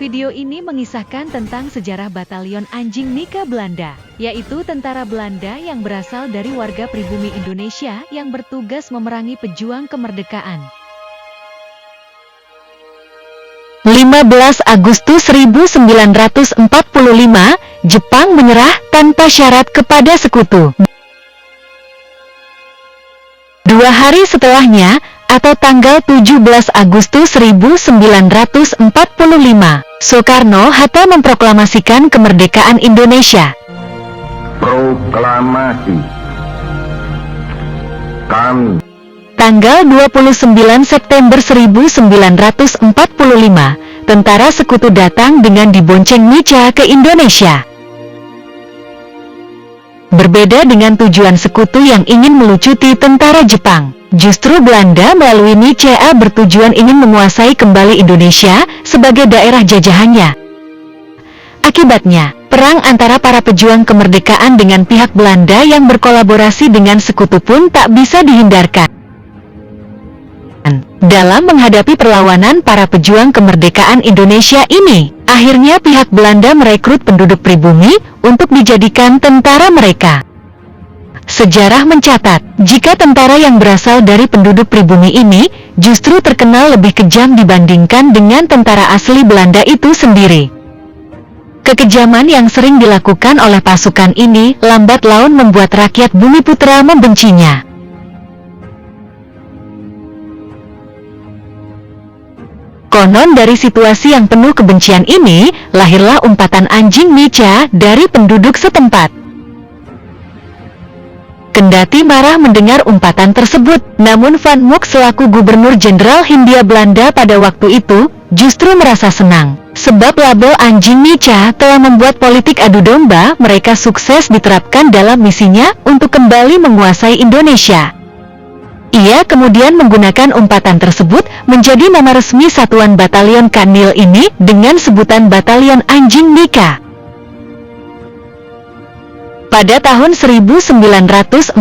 Video ini mengisahkan tentang sejarah Batalion Anjing Nika Belanda, yaitu tentara Belanda yang berasal dari warga pribumi Indonesia yang bertugas memerangi pejuang kemerdekaan. 15 Agustus 1945, Jepang menyerah tanpa syarat kepada sekutu. 2 hari setelahnya, atau tanggal 17 Agustus 1945, Soekarno-Hatta memproklamasikan kemerdekaan Indonesia. Proklamasi kami. Tanggal 29 September 1945, tentara sekutu datang dengan dibonceng Nica ke Indonesia. Berbeda dengan tujuan sekutu yang ingin melucuti tentara Jepang, justru Belanda melalui Nica bertujuan ingin menguasai kembali Indonesia sebagai daerah jajahannya. Akibatnya, perang antara para pejuang kemerdekaan dengan pihak Belanda yang berkolaborasi dengan sekutu pun tak bisa dihindarkan. Dalam menghadapi perlawanan para pejuang kemerdekaan Indonesia ini, akhirnya pihak Belanda merekrut penduduk pribumi untuk dijadikan tentara mereka. Sejarah mencatat, jika tentara yang berasal dari penduduk pribumi ini justru terkenal lebih kejam dibandingkan dengan tentara asli Belanda itu sendiri. Kekejaman yang sering dilakukan oleh pasukan ini lambat laun membuat rakyat Bumiputra membencinya. Konon dari situasi yang penuh kebencian ini, lahirlah umpatan anjing Nica dari penduduk setempat. Kendati marah mendengar umpatan tersebut, namun Van Mook selaku Gubernur Jenderal Hindia Belanda pada waktu itu, justru merasa senang. Sebab label anjing Nica telah membuat politik adu domba mereka sukses diterapkan dalam misinya untuk kembali menguasai Indonesia. Ia kemudian menggunakan umpatan tersebut menjadi nama resmi satuan batalion Kanil ini dengan sebutan Batalion Anjing Nika. Pada tahun 1946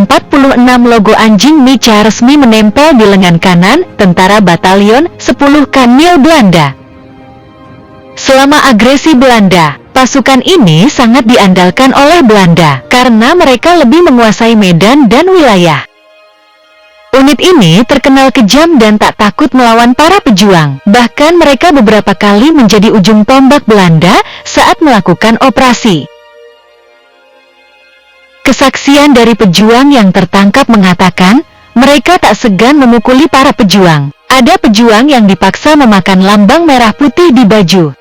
logo anjing Nica resmi menempel di lengan kanan tentara Batalion 10 Kanil Belanda. Selama agresi Belanda, pasukan ini sangat diandalkan oleh Belanda karena mereka lebih menguasai medan dan wilayah. Unit ini terkenal kejam dan tak takut melawan para pejuang. Bahkan mereka beberapa kali menjadi ujung tombak Belanda saat melakukan operasi. Kesaksian dari pejuang yang tertangkap mengatakan, mereka tak segan memukuli para pejuang. Ada pejuang yang dipaksa memakan lambang merah putih di baju.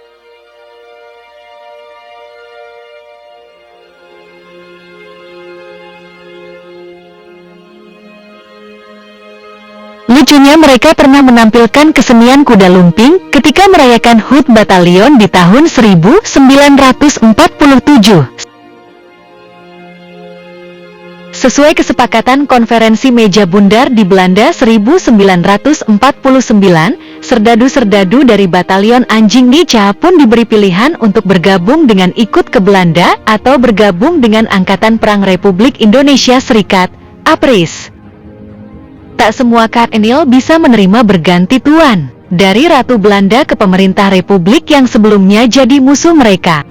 Lucunya mereka pernah menampilkan kesenian kuda lumping ketika merayakan HUT Batalion di tahun 1947. Sesuai kesepakatan konferensi meja bundar di Belanda 1949, serdadu-serdadu dari Batalion Anjing Nica pun diberi pilihan untuk bergabung dengan ikut ke Belanda atau bergabung dengan Angkatan Perang Republik Indonesia Serikat, APRIS. Tak semua Kanil bisa menerima berganti tuan dari Ratu Belanda ke pemerintah Republik yang sebelumnya jadi musuh mereka.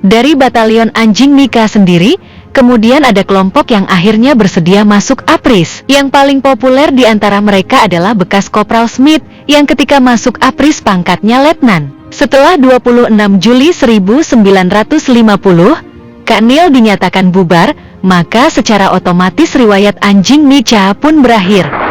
Dari Batalion Anjing Nika sendiri, kemudian ada kelompok yang akhirnya bersedia masuk APRIS. Yang paling populer di antara mereka adalah bekas Kopral Smith yang ketika masuk APRIS pangkatnya letnan. Setelah 26 Juli 1950, Kanil dinyatakan bubar, maka secara otomatis riwayat anjing Nica pun berakhir.